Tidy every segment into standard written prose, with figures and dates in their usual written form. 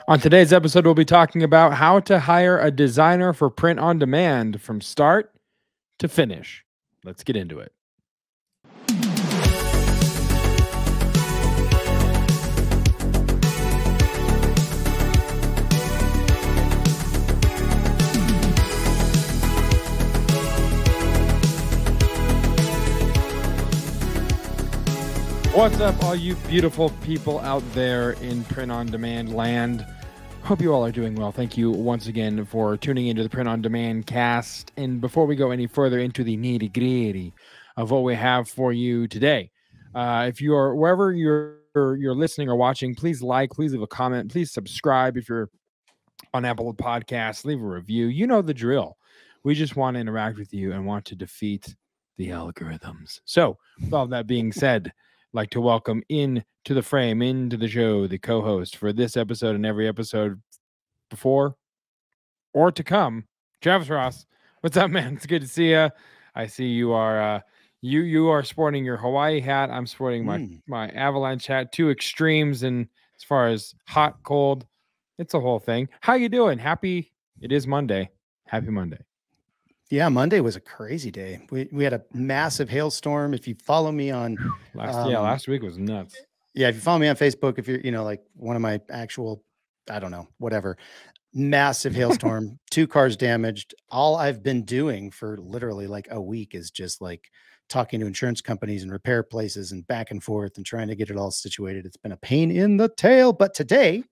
On today's episode, we'll be talking about how to hire a designer for print on demand from start to finish. Let's get into it. What's up, all you beautiful people out there in print-on-demand land? Hope you all are doing well. Thank you once again for tuning into the print-on-demand cast. And before we go any further into the nitty-gritty of what we have for you today, if you are wherever you're listening or watching, please please leave a comment, please subscribe. If you're on Apple Podcasts, leave a review. You know the drill. We just want to interact with you and want to defeat the algorithms. So, with all that being said, like to welcome into the frame, into the show, the co-host for this episode and every episode before or to come, Travis Ross. What's up, man? It's good to see you. I see you are you are sporting your Hawaii hat. I'm sporting my Avalanche hat. Two extremes, and as far as hot, cold, it's a whole thing. How you doing? It is Monday. Happy Monday. Yeah, Monday was a crazy day. We had a massive hailstorm. If you follow me on last week was nuts. Yeah, if you follow me on Facebook, if you're like one of my actual, I don't know, whatever, massive hailstorm, 2 cars damaged. All I've been doing for literally like a week is just like talking to insurance companies and repair places and back and forth and trying to get it all situated. It's been a pain in the tail. But today,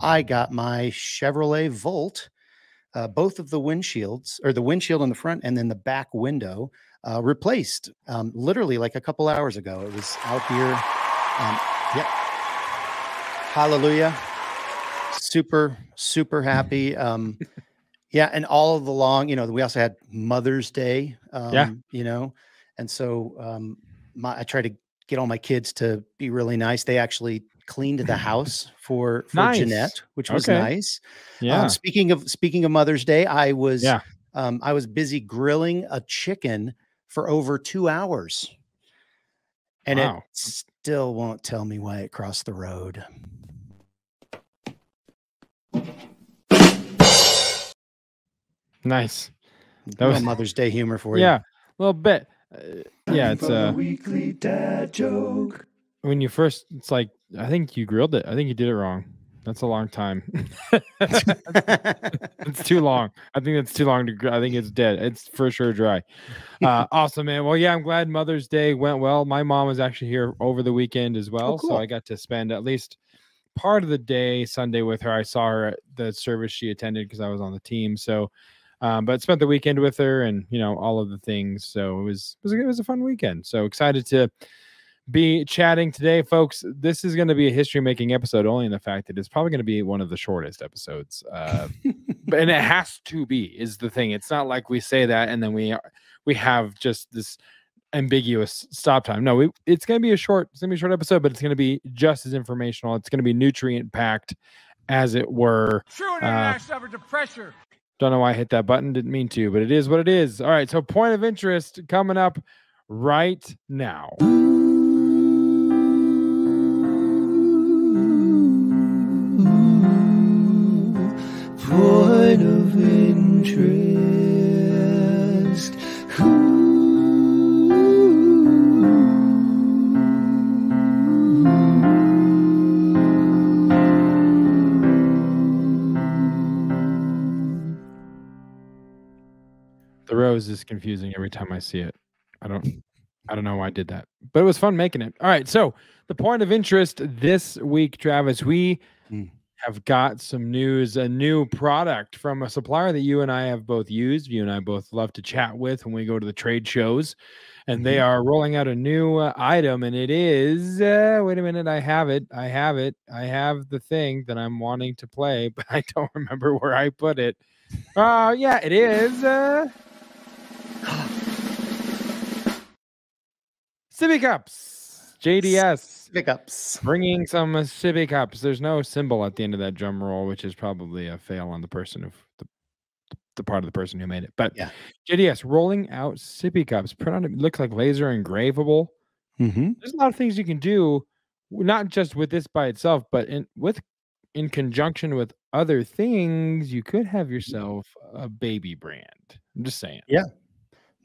I got my Chevrolet Volt. Both of the windshields, or the windshield on the front and then the back window, replaced literally like a couple hours ago. It was out here. Yep. Hallelujah. Super, super happy. Yeah. And all of the long, we also had Mother's Day, and so I try to get all my kids to be really nice. They actually cleaned the house for nice. Jeanette, which was nice. Yeah. Speaking of Mother's Day, I was busy grilling a chicken for over 2 hours, and it still won't tell me why it crossed the road. Nice. That was Mother's Day humor for you. Yeah, a little bit. It's a weekly dad joke. When you first, it's like, I think you grilled it. I think you did it wrong. That's a long time. It's too long. I think that's too long to grill. I think it's dead. It's for sure dry. Awesome, man. Well, yeah, I'm glad Mother's Day went well. My mom was actually here over the weekend as well. Oh, cool. So I got to spend at least part of the day Sunday with her. I saw her at the service she attended because I was on the team. So, but spent the weekend with her and, all of the things. So it was a fun weekend. So excited to be chatting today, folks. This is going to be a history-making episode, only in the fact that it's probably going to be one of the shortest episodes. And it has to be, is the thing. It's not like we say that and then we have just this ambiguous stop time. No, it's going to be a short episode, but it's going to be just as informational. It's going to be nutrient-packed, as it were. True international effort to pressure. Don't know why I hit that button. Didn't mean to, but it is what it is. All right, so point of interest coming up right now. Point of interest. The rose is confusing every time I see it. I don't know why I did that, but it was fun making it. All right, so the point of interest this week, Travis, we have got some news, a new product from a supplier that you and I have both used. You and I both love to chat with when we go to the trade shows, and they are rolling out a new item, and it is, wait a minute, I have it. I have the thing that I'm wanting to play, but I don't remember where I put it. Yeah, it is. Sippy cups, JDS. Pickups. Bringing some sippy cups. There's no symbol at the end of that drum roll, which is probably a fail on the person of the part of the person who made it. But yeah, JDS rolling out sippy cups. Print on it. Looks like laser engravable. There's a lot of things you can do, not just with this by itself, but with in conjunction with other things, you could have yourself a baby brand. I'm just saying. Yeah.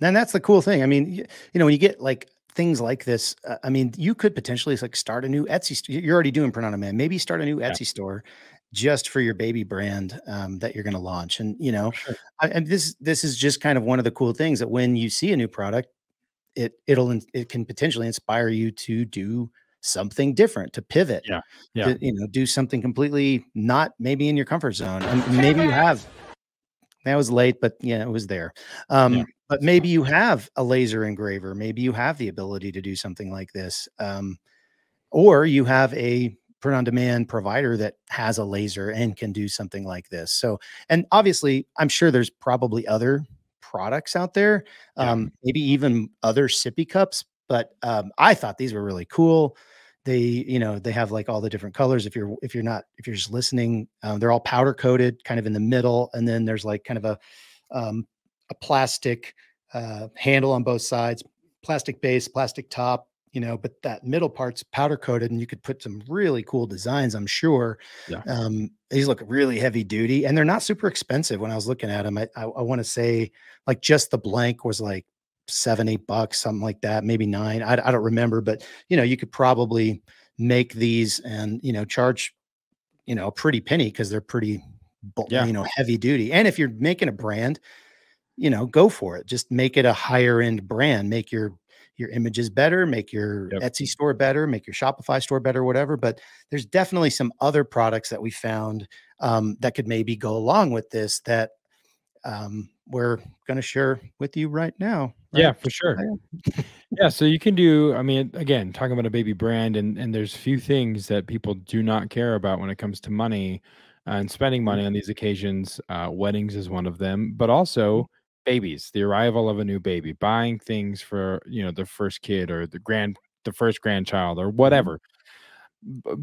And that's the cool thing. I mean, when you get like things like this, I mean, you could potentially like start a new Etsy store. You're already doing print on demand. Maybe start a new Yeah, Etsy store just for your baby brand that you're going to launch. And for sure. and this is just kind of one of the cool things that when you see a new product, it can potentially inspire you to do something different, to pivot, Yeah. Yeah. to do something completely not maybe in your comfort zone, and maybe you have. That was late, but yeah, it was there. Yeah. But maybe you have a laser engraver. Maybe you have the ability to do something like this. Or you have a print on demand provider that has a laser and can do something like this. So, and obviously, I'm sure there's probably other products out there, Yeah. maybe even other sippy cups. But I thought these were really cool. They have like all the different colors. If you're just listening, they're all powder coated, kind of in the middle, and then there's like kind of a plastic handle on both sides, plastic base, plastic top. But that middle part's powder coated, and you could put some really cool designs, I'm sure. Yeah. These look really heavy duty, and they're not super expensive. When I was looking at them, I want to say like just the blank was like $7-8, something like that, maybe 9. I don't remember, but you could probably make these and charge a pretty penny because they're pretty Yeah. heavy duty. And if you're making a brand, go for it. Just make it a higher end brand. Make your images better, make your Yep. Etsy store better, make your Shopify store better, whatever. But there's definitely some other products that we found that could maybe go along with this that we're going to share with you right now. Right? Yeah, for sure. Yeah, so you can do, I mean, again, talking about a baby brand, and there's few things that people do not care about when it comes to money and spending money on these occasions. Weddings is one of them, but also babies, the arrival of a new baby, buying things for, the first kid or the first grandchild or whatever.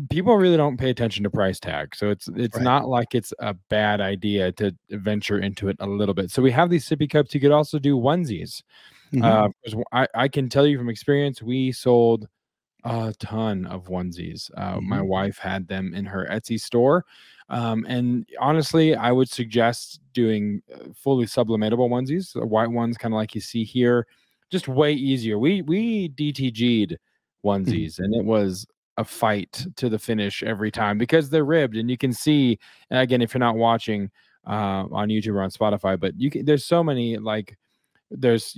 People really don't pay attention to price tag. So it's Right. not like it's a bad idea to venture into it a little bit. So we have these sippy cups. You could also do onesies. 'Cause I can tell you from experience, we sold a ton of onesies. My wife had them in her Etsy store. And honestly, I would suggest doing fully sublimatable onesies, the white ones, kind of like you see here, just way easier. We DTG'd onesies, and it was a fight to the finish every time because they're ribbed, and you can see, again, if you're not watching on YouTube or on Spotify, but there's so many, like, there's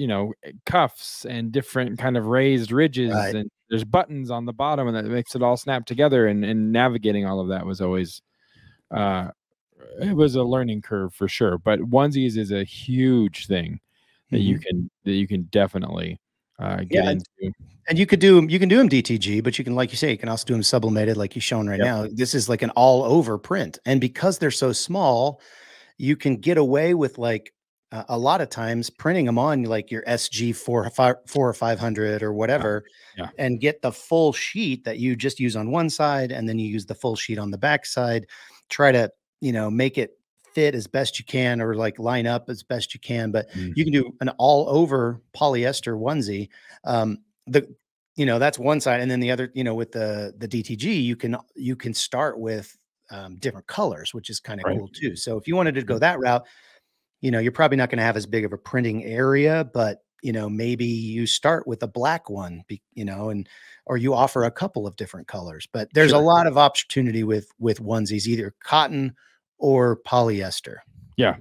cuffs and different kind of raised ridges, Right. and there's buttons on the bottom, and that makes it all snap together, and navigating all of that was always it was a learning curve for sure. But onesies is a huge thing that you can definitely get Yeah. into. And you can do them DTG, but you can, like you say, you can also do them sublimated, like you've shown right now. This is like an all over print. And because they're so small, you can get away with like a lot of times printing them on like your SG 4 or 500 or whatever, Yeah. and get the full sheet that you just use on one side, and then you use the full sheet on the back side. Try to make it fit as best you can, or like line up as best you can. But you can do an all over polyester onesie. That's one side, and then the other, with the DTG, you can start with different colors, which is kind of cool too. So if you wanted to go that route, you're probably not going to have as big of a printing area, but maybe you start with a black one, or you offer a couple of different colors. But there's a lot of opportunity with onesies, either cotton or polyester. Yeah.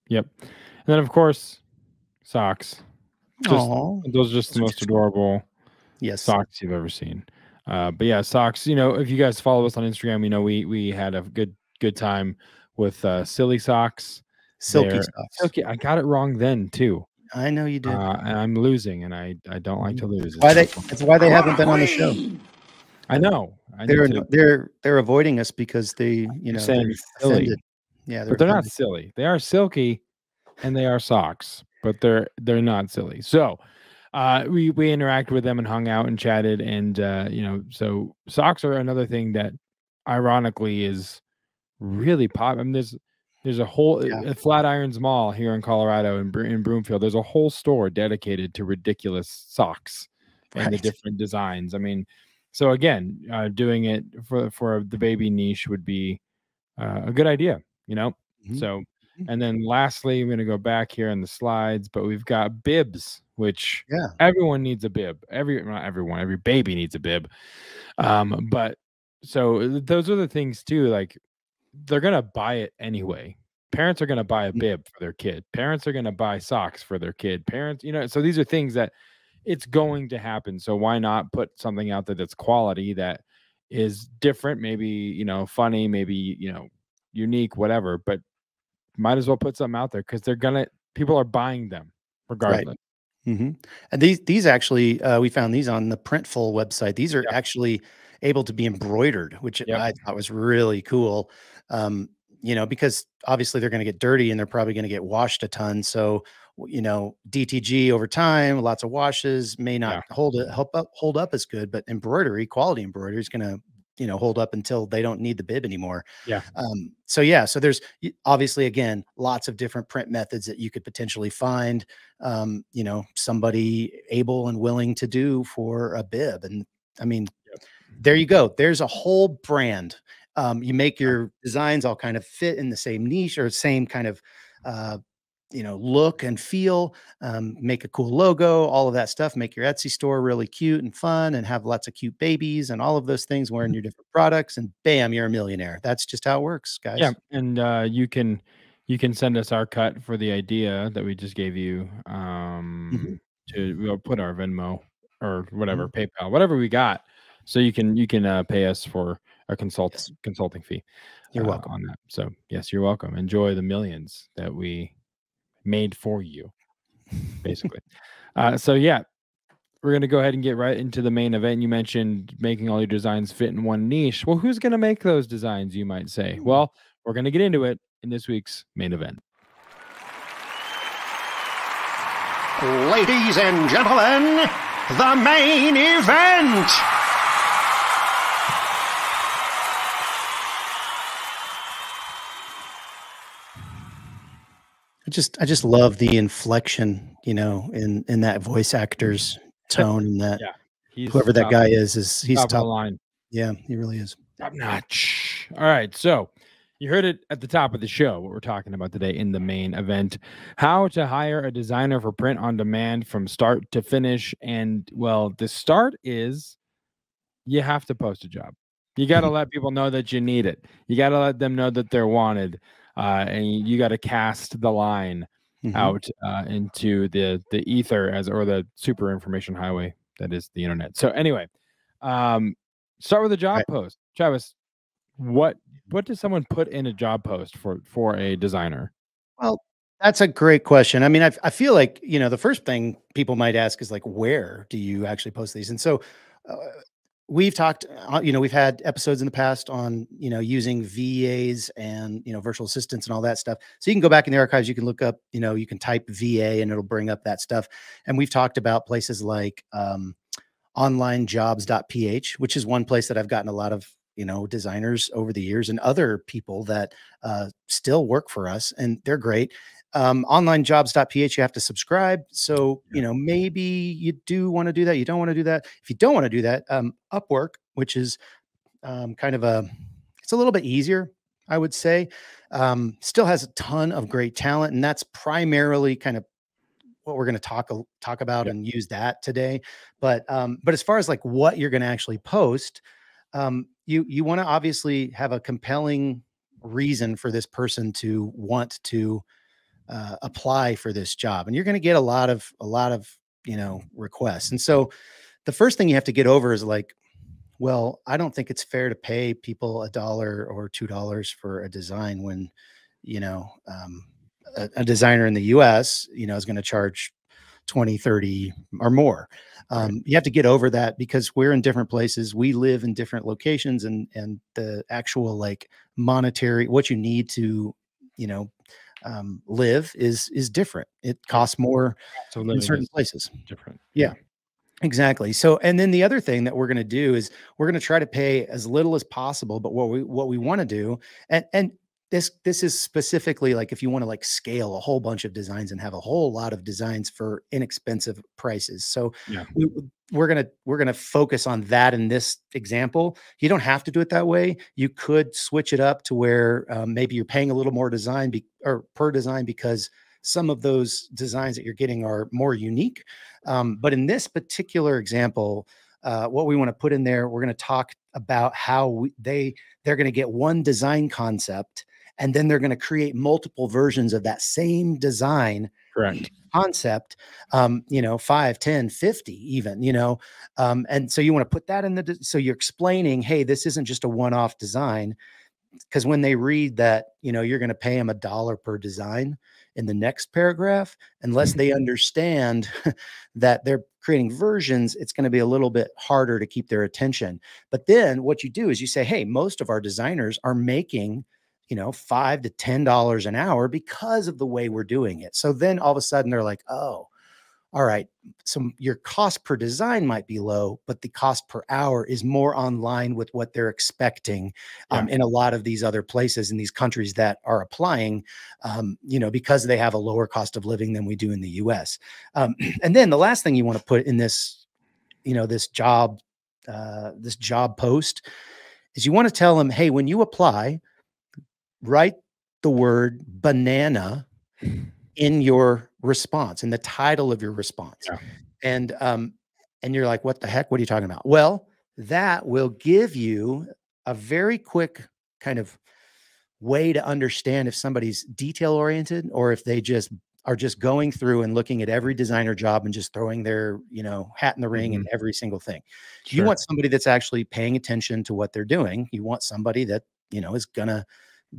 Yep. And then of course socks. Aw, Those are just the most adorable socks you've ever seen. But yeah, socks, if you guys follow us on Instagram, we had a good time with silly socks. Silky socks. Silky. I got it wrong then too. I know you did. And I'm losing, and I don't like to lose. That's why they haven't been on the show. I know. They're avoiding us because they, saying they're silly. offended. Yeah, but they're not silly. They are silky, and they are socks, but they're not silly. So we interacted with them and hung out and chatted, and so socks are another thing that ironically is really pop. I mean, there's a whole at Flatirons Mall here in Colorado in Broomfield. There's a whole store dedicated to ridiculous socks and the different designs. I mean, so again, doing it for the baby niche would be a good idea, you know? Mhm. So, Mhm. and then lastly, I'm going to go back here in the slides, but we've got bibs, which Yeah. everyone needs a bib. Not everyone, every baby needs a bib. But so those are the things too, like they're going to buy it anyway. Parents are going to buy a Mhm. bib for their kid. Parents are going to buy socks for their kid. Parents, you know, so these are things that it's going to happen. So why not put something out there that's quality, that is different, maybe, you know, funny, maybe, you know, unique, whatever, but might as well put something out there because people are buying them Right. regardless. Mhm. And these actually, we found these on the Printful website. These are Yeah. actually able to be embroidered, which Yep. I thought was really cool. Um, you know, because obviously they're going to get dirty and they're probably going to get washed a ton. So, you know, DTG over time, lots of washes may not Yeah. hold up as good, but quality embroidery is going to, you know, hold up until they don't need the bib anymore. Yeah. So yeah, so there's obviously again lots of different print methods that you could potentially find. You know, somebody able and willing to do for a bib, and I mean, Yep. there you go. There's a whole brand. You make Yeah. your designs all kind of fit in the same niche or same kind of, uh, you know, look and feel. Make a cool logo, all of that stuff. Make your Etsy store really cute and fun, and have lots of cute babies and all of those things wearing your different products. And bam, you're a millionaire. That's just how it works, Yeah. guys. And you can send us our cut for the idea that we just gave you. Mhm, We'll put our Venmo or whatever, mhm. PayPal, whatever we got. So you can pay us for a Yes, consulting fee you're welcome. on that. So yes, you're welcome. Enjoy the millions that we made for you, basically. So yeah, we're gonna go ahead and get right into the main event. You mentioned making all your designs fit in one niche. Well, who's gonna make those designs, you might say? Mm. Well, we're gonna get into it in this week's main event. Ladies and gentlemen, the main event. I just love the inflection, you know, in that voice actor's tone, and that Yeah, he's whoever that top guy is he's top of the top. line, Yeah, he really is. top notch. All right, so you heard it at the top of the show. What we're talking about today in the main event: how to hire a designer for print on demand from start to finish. And well, the start is you have to post a job. You got to let people know that you need it. You got to let them know that they're wanted, and you got to cast the line Mhm. out into the ether or the super information highway that is the internet. So anyway, um, start with a job Right. post. Travis, what does someone put in a job post for a designer? Well, that's a great question. I mean, I feel like, you know, the first thing people might ask is like, where do you actually post these? And so, uh, we've talked, you know, we've had episodes in the past on, you know, using VAs and, you know, virtual assistants and all that stuff. So you can go back in the archives, you can look up, you know, you can type VA and it'll bring up that stuff. And we've talked about places like, onlinejobs.ph, which is one place that I've gotten a lot of, you know, designers over the years and other people that still work for us, and they're great. Onlinejobs.ph, you have to subscribe. So, Yeah. you know, maybe you do want to do that. You don't want to do that. If you don't want to do that, Upwork, which is kind of it's a little bit easier, I would say. Still has a ton of great talent, and that's primarily kind of what we're going to talk about Yeah. and use that today. But as far as like what you're going to actually post, you want to obviously have a compelling reason for this person to want to apply for this job, and you're going to get a lot of, you know, requests. And so the first thing you have to get over is like, well, I don't think it's fair to pay people $1 or $2 for a design when, you know, a designer in the US, you know, is going to charge 20, 30 or more. Right. You have to get over that because we're in different places. We live in different locations, and the actual like monetary, what you need to, you know, live is different. It Yep. costs more Cost of in living certain is places. different. Yeah. Yeah. Exactly. So, and then the other thing that we're going to do is we're going to try to pay as little as possible, but what we want to do, and this is specifically like if you want to like scale a whole bunch of designs and have a whole lot of designs for inexpensive prices. So Yeah. we're gonna focus on that in this example. You don't have to do it that way. You could switch it up to where maybe you're paying a little more or per design because some of those designs that you're getting are more unique. But in this particular example, what we want to put in there, we're going to talk about how they're going to get one design concept, and then they're going to create multiple versions of that same design Correct. concept, 5, 10, 50 even, and so you want to put that in so you're explaining, hey, this isn't just a one-off design. Because when they read that, you're going to pay them $1 per design in the next paragraph, unless they understand that they're creating versions, it's going to be a little bit harder to keep their attention. But then what you do is you say, hey, most of our designers are making, $5 to $10 an hour because of the way we're doing it. So then all of a sudden they're like, oh, all right, so your cost per design might be low, but the cost per hour is more on line with what they're expecting in a lot of these other places in these countries that are applying, because they have a lower cost of living than we do in the US. And then the last thing you want to put in this, this job post is you want to tell them, hey, when you apply, write the word banana in your response, in the title of your response. Yeah. And you're like, what the heck? What are you talking about? Well, that will give you a very quick kind of way to understand if somebody's detail oriented or if they just are just going through and looking at every designer job and just throwing their, hat in the ring and every single thing. Sure. You want somebody that's actually paying attention to what they're doing. You want somebody that, is gonna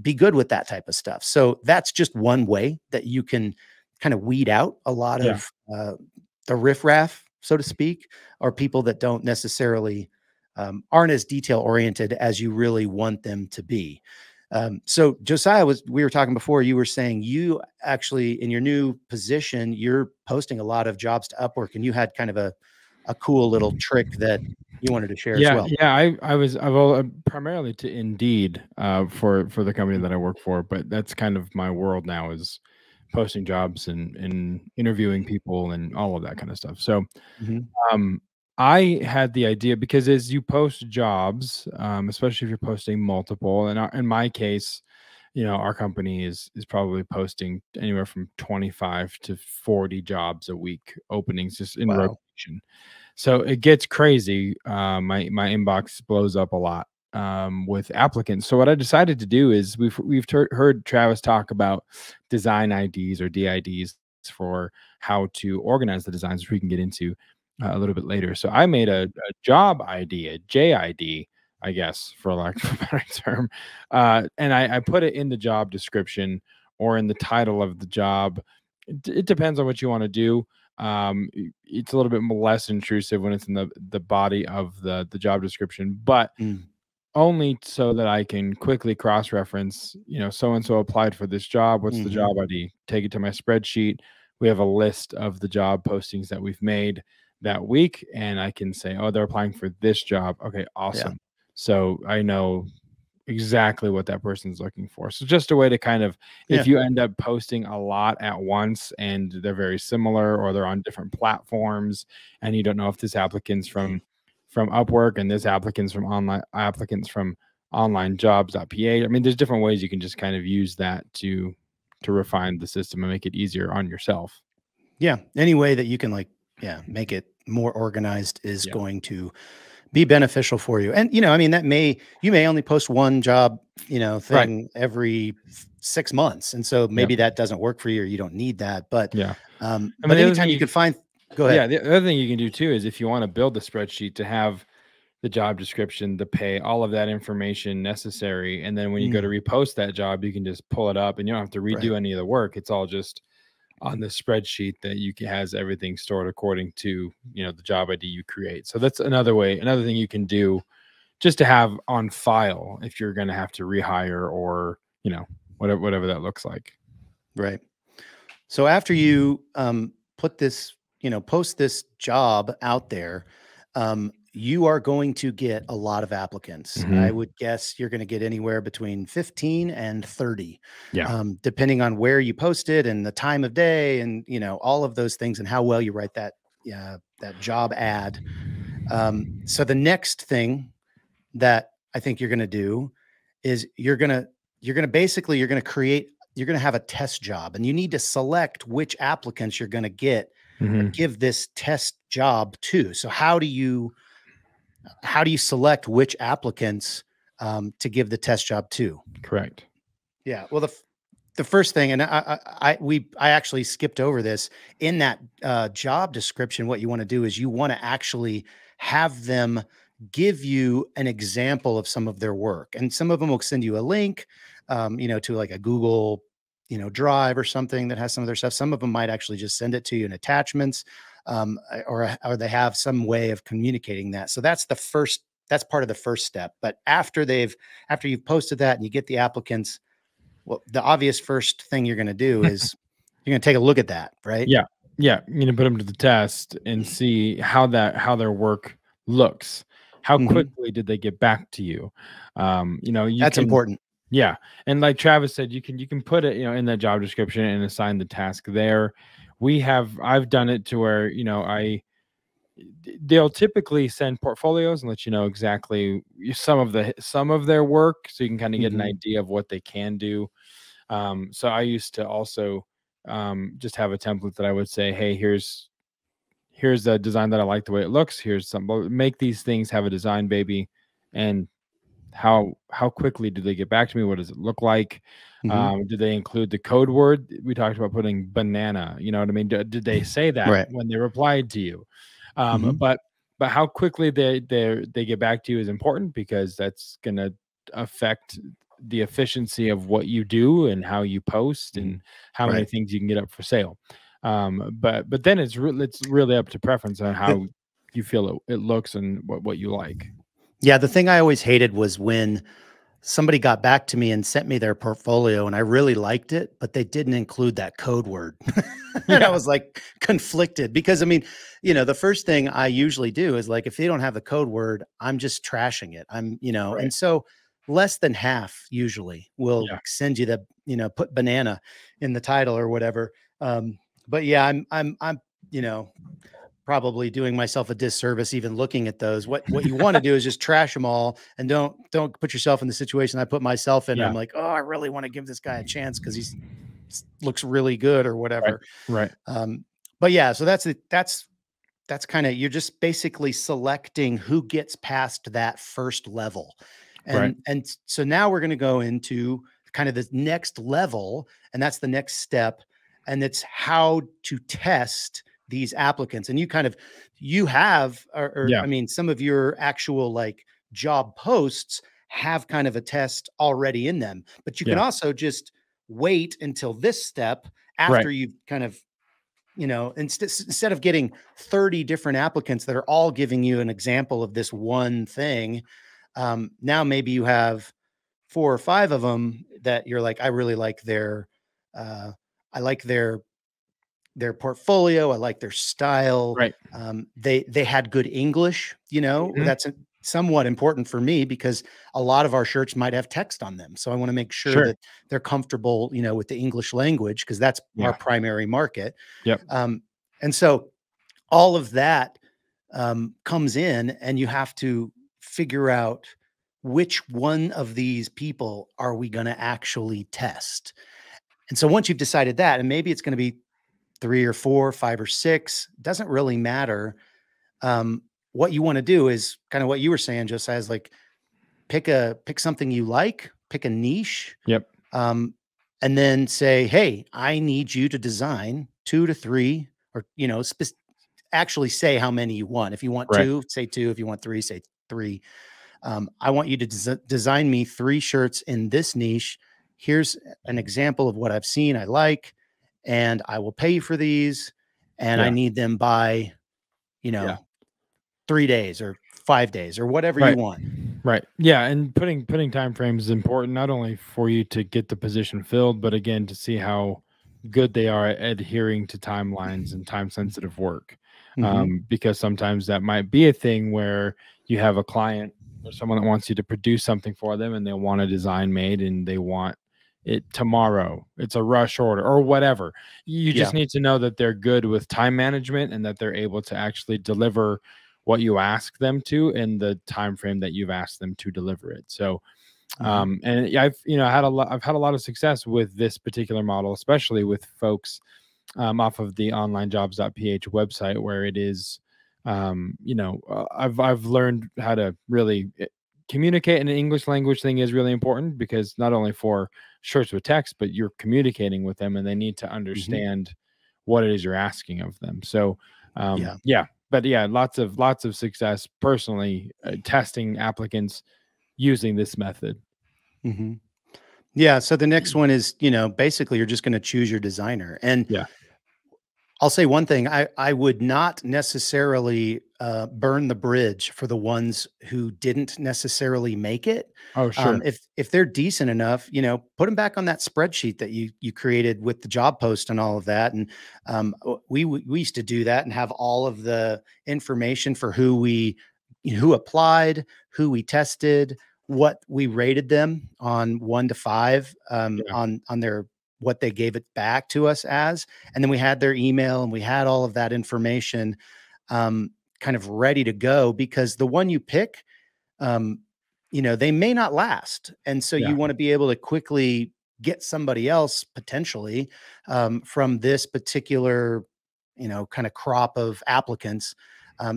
be good with that type of stuff. So that's just one way that you can kind of weed out a lot of the riffraff, so to speak, or people that don't necessarily aren't as detail oriented as you really want them to be. So Josiah, we were talking before, you were saying you actually in your new position, you're posting a lot of jobs to Upwork, and you had kind of a cool little trick that you wanted to share as well. Yeah, I've primarily to Indeed for the company that I work for, but that's kind of my world now is posting jobs and interviewing people and all of that kind of stuff. So I had the idea because as you post jobs, especially if you're posting multiple, and in my case, our company is probably posting anywhere from 25 to 40 jobs a week openings just in rotation. So it gets crazy. My inbox blows up a lot with applicants. So what I decided to do is we've heard Travis talk about design IDs or DIDs for how to organize the designs, which we can get into a little bit later. So I made a job ID, a JID, I guess, for lack of a better term, and I put it in the job description or in the title of the job. It depends on what you want to do. It's a little bit less intrusive when it's in the body of the job description, but only so that I can quickly cross-reference, so-and-so applied for this job. What's the job ID? Take it to my spreadsheet. We have a list of the job postings that we've made that week, and I can say, oh, they're applying for this job. Okay, awesome. Yeah. So I know exactly what that person's looking for. So just a way to kind of, if you end up posting a lot at once and they're very similar or they're on different platforms and you don't know if this applicant's from Upwork and this applicants from onlinejobs.pa. I mean, there's different ways you can just kind of use that to refine the system and make it easier on yourself. Yeah. Any way that you can make it more organized is going to be beneficial for you. And, I mean, you may only post one job, thing every 6 months. And so maybe that doesn't work for you or you don't need that. But, but anytime you can find, go ahead. Yeah. The other thing you can do too, is if you want to build the spreadsheet to have the job description, the pay, all of that information necessary. And then when you go to repost that job, you can just pull it up and you don't have to redo any of the work. It's all just on the spreadsheet that has everything stored according to, the job ID you create. So that's another thing you can do just to have on file if you're going to have to rehire or, whatever that looks like. Right. So after you put this, post this job out there, you are going to get a lot of applicants. I would guess you're going to get anywhere between 15 and 30, Yeah. depending on where you post it and the time of day and, all of those things and how well you write that job ad. So the next thing that I think you're going to do is you're going to have a test job, and you need to select which applicants you're going to give this test job to. So how do you select which applicants to give the test job to? Correct. Yeah. Well, the first thing, and I actually skipped over this in that job description. What you want to do is you want to actually have them give you an example of some of their work, and some of them will send you a link, to like a Google, Drive or something that has some of their stuff. Some of them might actually just send it to you in attachments, or they have some way of communicating that. So that's part of the first step. But after you've posted that and you get the applicants, well, the obvious first thing you're going to do is you're going to take a look at that, right? Yeah. Yeah. You're going to put them to the test and see how their work looks. How quickly did they get back to you? That's important. Yeah. And like Travis said, you can put it, in the job description and assign the task there. I've done it to where, they'll typically send portfolios and let you know exactly some of their work, so you can kind of get an idea of what they can do. So I used to also just have a template that I would say, hey, here's a design that I like the way it looks. Here's make these things have a design, baby. And how quickly do they get back to me? What does it look like? Do they include the code word? We talked about putting banana, you know what I mean? Did they say that when they replied to you? But how quickly they get back to you is important, because that's going to affect the efficiency of what you do and how you post and how many things you can get up for sale. But then it's really up to preference on how you feel it looks and what you like. Yeah. The thing I always hated was when somebody got back to me and sent me their portfolio and I really liked it, but they didn't include that code word. And I was like conflicted, because the first thing I usually do is, like, if they don't have the code word, I'm just trashing it. And so less than half usually will send you the, put banana in the title or whatever. But yeah, I'm probably doing myself a disservice even looking at those. What you want to do is just trash them all, and don't put yourself in the situation I put myself in. I'm like, oh, I really want to give this guy a chance because he looks really good or whatever. Right. But yeah, so that's kind of, you're just basically selecting who gets past that first level. And so now we're going to go into kind of this next level, and that's the next step. And it's how to test these applicants. And you have, some of your actual like job posts have kind of a test already in them, but you can also just wait until this step after you've kind of, instead of getting 30 different applicants that are all giving you an example of this one thing. Now maybe you have 4 or 5 of them that you're like, I really like their portfolio. I like their style. Right. They had good English, that's somewhat important for me, because a lot of our shirts might have text on them. So I want to make sure that they're comfortable, with the English language, because that's our primary market. Yep. And so all of that comes in, and you have to figure out which one of these people are we going to actually test. And so once you've decided that, and maybe it's going to be 3 or 4, 5 or 6, doesn't really matter. What you want to do is kind of what you were saying, Josiah, is like pick something you like, pick a niche. Yep. And then say, hey, I need you to design 2 to 3, or, actually say how many you want. If you want 2, say 2. If you want 3, say 3. I want you to design me 3 shirts in this niche. Here's an example of what I've seen I like, and I will pay you for these, and I need them by, 3 days or 5 days or whatever you want. Right. Yeah. And putting time frames is important, not only for you to get the position filled, but again, to see how good they are at adhering to timelines and time sensitive work. because sometimes that might be a thing where you have a client or someone that wants you to produce something for them and they want a design made and they want it tomorrow. It's a rush order or whatever. You just need to know that they're good with time management and that they're able to actually deliver what you ask them to in the time frame that you've asked them to deliver it. So and I've had a lot of success with this particular model, especially with folks off of the onlinejobs.ph website, where it is I've learned how to really communicate, and the English language thing is really important because not only for shirts with text, but you're communicating with them and they need to understand what it is you're asking of them. So lots of success personally testing applicants using this method. Yeah. So the next one is, basically you're just going to choose your designer. And I'll say one thing, I would not necessarily burn the bridge for the ones who didn't necessarily make it. Oh, sure. If they're decent enough, put them back on that spreadsheet that you created with the job post and all of that. And we used to do that and have all of the information for who applied, who we tested, what we rated them on 1 to 5 on their what they gave it back to us as, and then we had their email and we had all of that information kind of ready to go, because the one you pick, they may not last. And so you want to be able to quickly get somebody else potentially from this particular, kind of crop of applicants.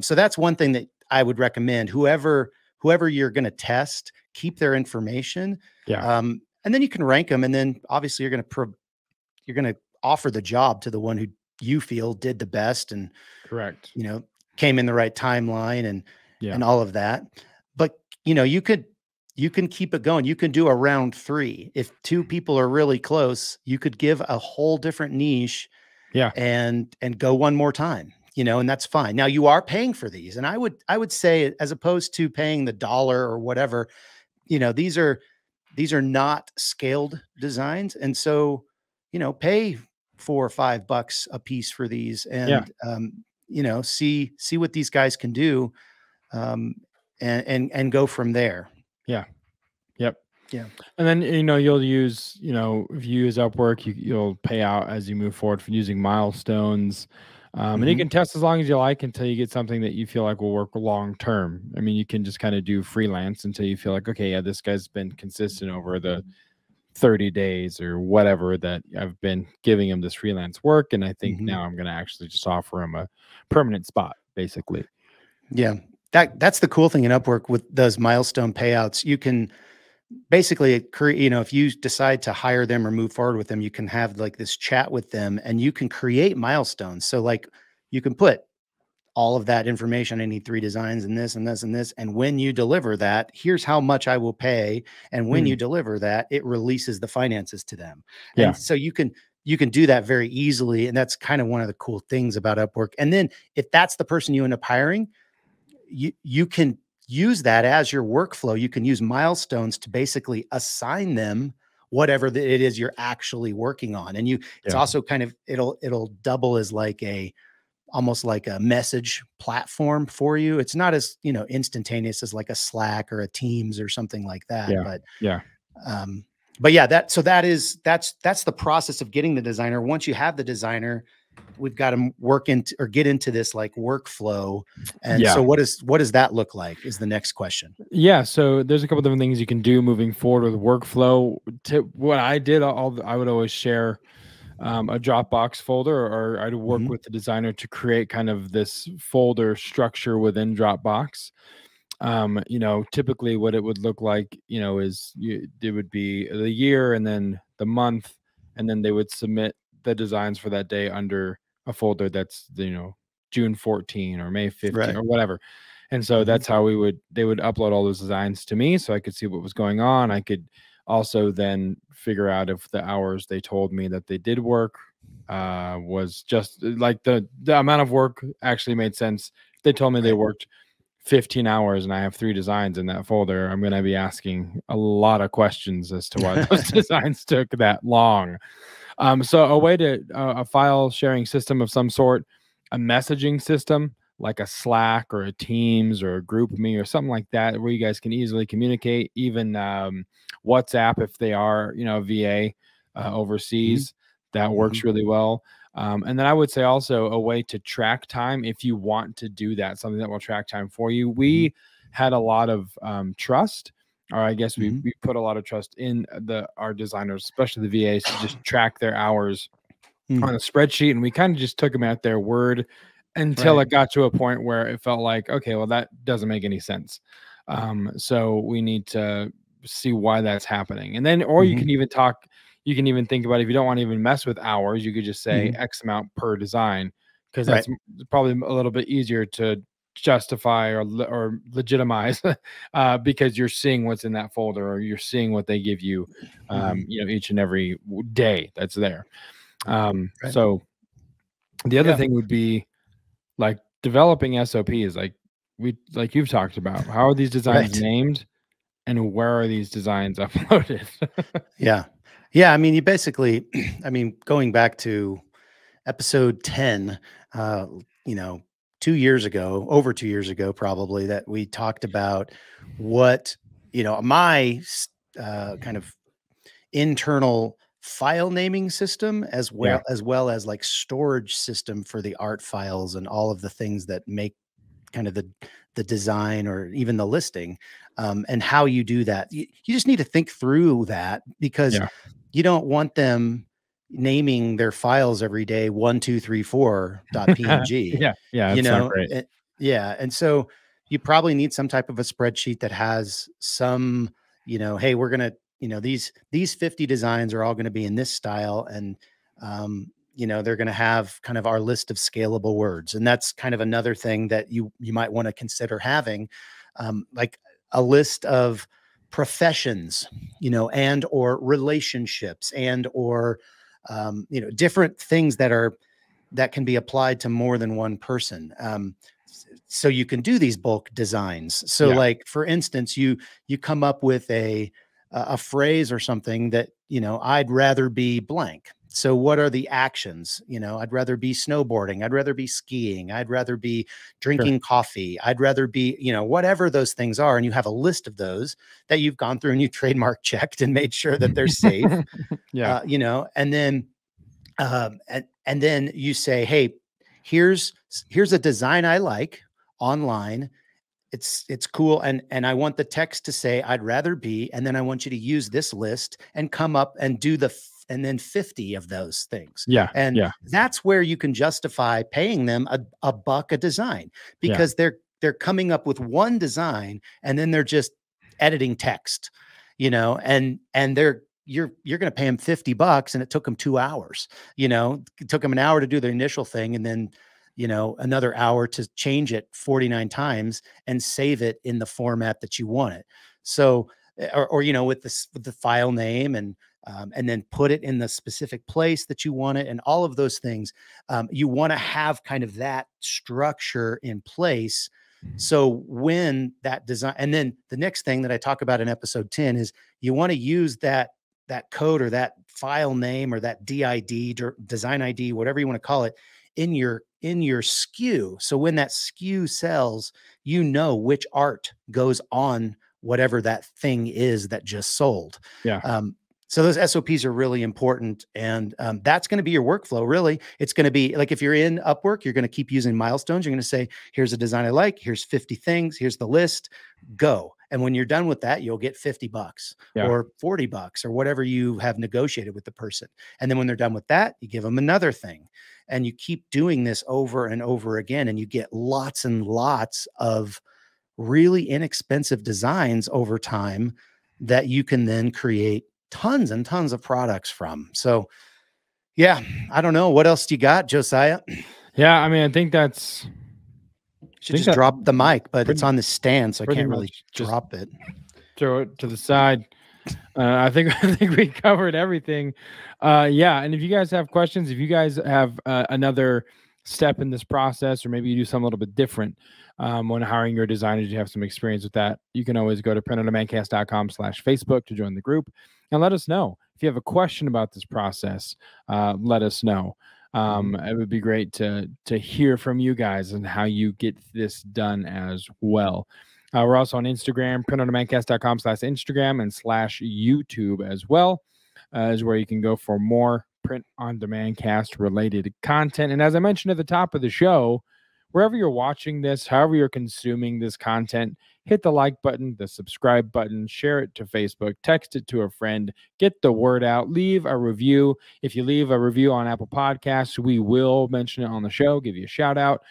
So that's one thing that I would recommend. Whoever you're going to test, keep their information. And then you can rank them, and then obviously you're going to offer the job to the one who you feel did the best and came in the right timeline and all of that. But you can keep it going. You can do a round 3. If 2 people are really close, you could give a whole different niche and go one more time, and that's fine. Now you are paying for these. And I would say, as opposed to paying the dollar or whatever, these are not scaled designs. And so, pay $4 or $5 a piece for these and, see what these guys can do and go from there. And then, you'll use, if you use Upwork, you'll pay out as you move forward for using milestones. And you can test as long as you like until you get something that you feel like will work long term. I mean, you can just kind of do freelance until you feel like, okay, this guy's been consistent over the 30 days or whatever that I've been giving him this freelance work. And I think now I'm going to actually just offer him a permanent spot, basically. Yeah. That's the cool thing in Upwork with those milestone payouts. You can basically create, if you decide to hire them or move forward with them, you can have like this chat with them and you can create milestones. So like you can put all of that information. I need 3 designs and this and this and this. And when you deliver that, here's how much I will pay. And when you deliver that, it releases the finances to them. And so you can do that very easily. And that's kind of one of the cool things about Upwork. And then if that's the person you end up hiring, you can use that as your workflow. You can use milestones to basically assign them whatever it is you're actually working on. And it's also kind of, it'll double as like almost like a message platform for you. It's not as, instantaneous as like a Slack or a Teams or something like that. But that's the process of getting the designer. Once you have the designer, we've got to get into this like workflow. And so what does that look like is the next question. So there's a couple different things you can do moving forward with workflow. What I did, I would always share a Dropbox folder, or I'd work with the designer to create kind of this folder structure within Dropbox. Typically what it would look like, is it would be the year and then the month, and then they would submit the designs for that day under a folder that's, June 14 or May 15 or whatever. And so that's how they would upload all those designs to me so I could see what was going on. I could also then figure out if the hours they told me that they did work was just like the amount of work actually made sense. If they told me they worked 15 hours and I have 3 designs in that folder, I'm going to be asking a lot of questions as to why those designs took that long. So a way to a file sharing system of some sort a messaging system like a Slack or a Teams or a GroupMe or something like that, where you guys can easily communicate, even WhatsApp if they are, you know, VA overseas, that works really well. And then I would say also a way to track time if you want to do that, something that will track time for you. We had a lot of trust, or I guess we put a lot of trust in our designers, especially the VAs, to just track their hours on a spreadsheet, and we kind of just took them at their word until it got to a point where it felt like, okay, well, that doesn't make any sense. So we need to see why that's happening. And then, or you can even talk, you can even think about, if you don't want to even mess with hours, you could just say X amount per design, because that's probably a little bit easier to justify or legitimize because you're seeing what's in that folder, or you're seeing what they give you, you know, each and every day that's there. So the other thing would be like developing SOPs, like you've talked about. How are these designs named, and where are these designs uploaded? Yeah. I mean, you basically, I mean, going back to episode 10, you know, over 2 years ago, probably, that we talked about what, you know, my kind of internal file naming system, as well as like storage system for the art files and all of the things that make kind of the design or even the listing, and how you do that. You just need to think through that, because you don't want them naming their files every day 1234.png. You know, not great. And so you probably need some type of a spreadsheet that has some, you know, hey, we're gonna, you know, these 50 designs are all going to be in this style, and you know, they're going to have kind of our list of scalable words. And that's kind of another thing that you might want to consider having, like a list of professions, you know, and or relationships, and or you know, different things that can be applied to more than one person. So you can do these bulk designs. So like, for instance, you come up with a phrase or something that, you know, I'd rather be blank. So what are the actions? You know, I'd rather be snowboarding. I'd rather be skiing. I'd rather be drinking coffee. I'd rather be, you know, whatever those things are. And you have a list of those that you've gone through and you trademark checked and made sure that they're safe. You know, and then you say, hey, here's a design I like online. It's cool. And I want the text to say, I'd rather be, and then I want you to use this list and come up and do and then 50 of those things. And that's where you can justify paying them a $1 a design, because they're coming up with one design and then they're just editing text, you know, and you're going to pay them $50 and it took them 2 hours, you know, it took them an hour to do the initial thing, and then, you know, another hour to change it 49 times and save it in the format that you want it. So, or you know, with the file name, and then put it in the specific place that you want it, and all of those things. You want to have kind of that structure in place. So when that design, and then the next thing that I talk about in episode 10 is you want to use that code or that file name or that DID, design ID, whatever you want to call it, in your SKU. So when that SKU sells, you know which art goes on whatever that thing is that just sold. So those SOPs are really important. And that's going to be your workflow. Really, it's going to be like, if you're in Upwork, you're going to keep using milestones. You're going to say, here's a design I like. Here's 50 things. Here's the list. Go. And when you're done with that, you'll get $50 or $40 or whatever you have negotiated with the person. And then when they're done with that, you give them another thing. And you keep doing this over and over again. And you get lots and lots of really inexpensive designs over time that you can then create tons and tons of products from. So yeah, I don't know. What else do you got, Josiah? Yeah, I mean, I think that's... Should just drop the mic, but it's on the stand, so I can't really drop it. Throw it to the side. I think we covered everything. Yeah, and if you guys have questions, if you guys have another step in this process, or maybe you do something a little bit different when hiring your designers, you have some experience with that, you can always go to printondemandcast.com/Facebook to join the group and let us know. If you have a question about this process, let us know. It would be great to hear from you guys and how you get this done as well. We're also on Instagram, printondemandcast.com/Instagram and /YouTube as well, is where you can go for more Print on Demand Cast related content. And as I mentioned at the top of the show, wherever you're watching this, however you're consuming this content, hit the like button, the subscribe button, share it to Facebook, text it to a friend, get the word out, leave a review. If you leave a review on Apple Podcasts, we will mention it on the show, give you a shout out,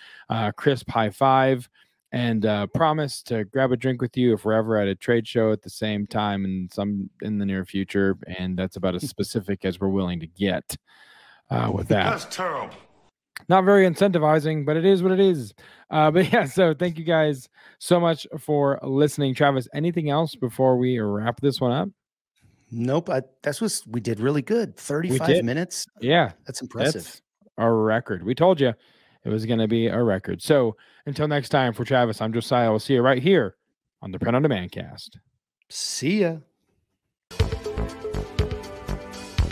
crisp high five, and promise to grab a drink with you if we're ever at a trade show at the same time in the near future. And that's about as specific as we're willing to get with that. That's terrible. Not very incentivizing, but it is what it is. But yeah, so thank you guys so much for listening. Travis, anything else before we wrap this one up? Nope. We did really good. 35 minutes. Yeah. That's impressive. That's a record. We told you it was going to be a record. So until next time, for Travis, I'm Josiah. We'll see you right here on the Print on Demand Cast. See ya.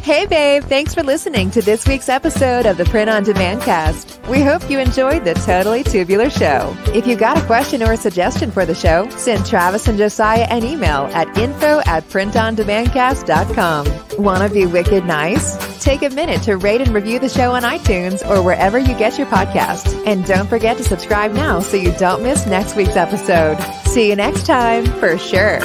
Hey, babe. Thanks for listening to this week's episode of the Print on Demand Cast. We hope you enjoyed the Totally Tubular Show. If you got a question or a suggestion for the show, send Travis and Josiah an email at info@printondemandcast.com. Want to be wicked nice? Take a minute to rate and review the show on iTunes or wherever you get your podcasts. And don't forget to subscribe now so you don't miss next week's episode. See you next time, for sure.